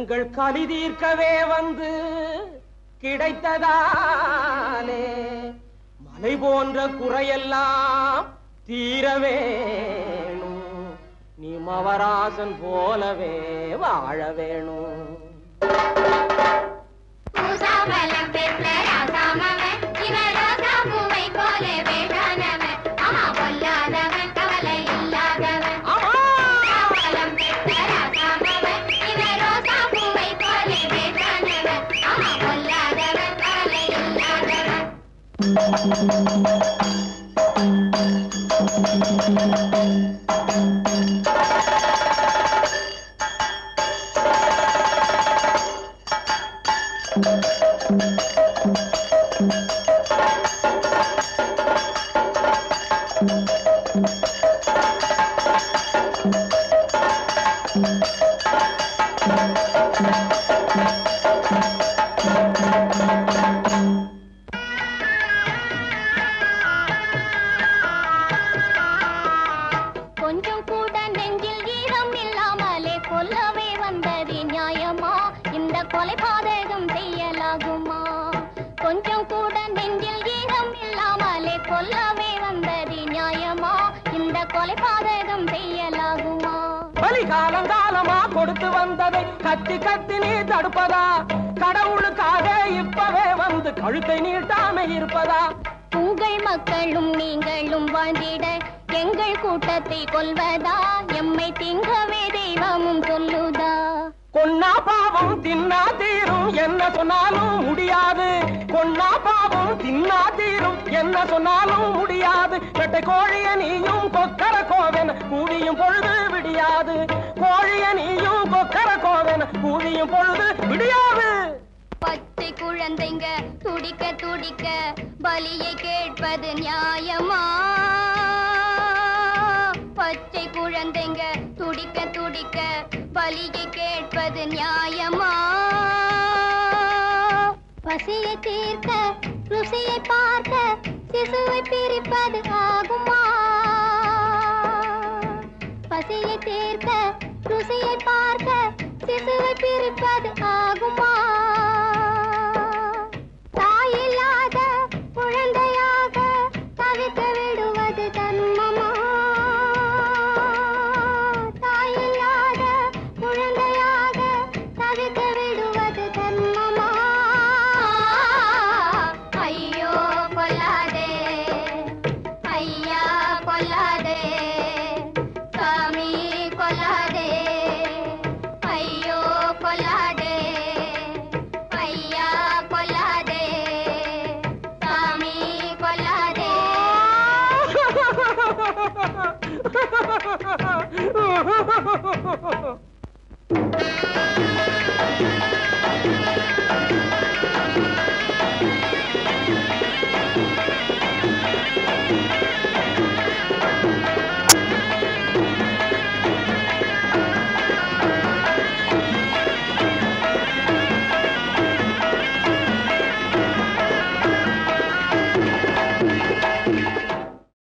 எங்கள் கலி தீர்க்கவே வந்து கிடைத்ததாலே மலை போன்ற குறையெல்லாம் தீர வேணும். நீ மவராசன் போலவே வாழ வேணும். காலங்காலமா கொடுத்து வந்ததை கத்தி கத்தி நீ தடுப்பதா? கடவுளுக்காக இப்பவே வந்து கழுத்தை நீட்டாம இருப்பதா? உங்கள் மக்களும் நீங்களும் வாழ்ந்திட எங்கள் கூட்டத்தை கொல்வதா? எம்மை திங்கவே தெய்வமும் சொல்லுதா? கொன்னா பாவம் தின்னா தீரும் என்ன சொன்னாலும் முடியாது. கொன்னா பாவம் தின்னா தீரும் என்ன சொன்னாலும் முடியாது. பெட்டை கோழிய நீயும் கொக்கர கோவென கூவியும் பொழுது விடியாது. கோழிய நீயும் கொக்கர கோவென கூவியும் பொழுது விடியாது. பச்சை குழந்தைங்க துடிக்க துடிக்க பலியை கேட்பது நியாயமா? பச்சை குழந்தைங்க துடிக்க துடிக்க பலியை கேட்பது நியாயமா? பசியை தீர்க்க ருசியை பார்க்க சிசுவை பிரிப்பது ஆகுமா? பசியை தீர்க்க ருசியை பார்க்க சிசுவை பிரிப்பது ஆகுமா? தாயில்லாத குழந்தையாக தவிக்க விடுவது தர்மமா? தாயில்லாத குழந்தையாக தவிக்க விடுவது தர்மமா? ஐயோ கொல்லாதே, ஐயா கொல்லாதே, சாமி கொல்லாதே, ஐயோ கொல்லாதே, ஐயா கொல்லாதே, சாமி கொல்லாதே.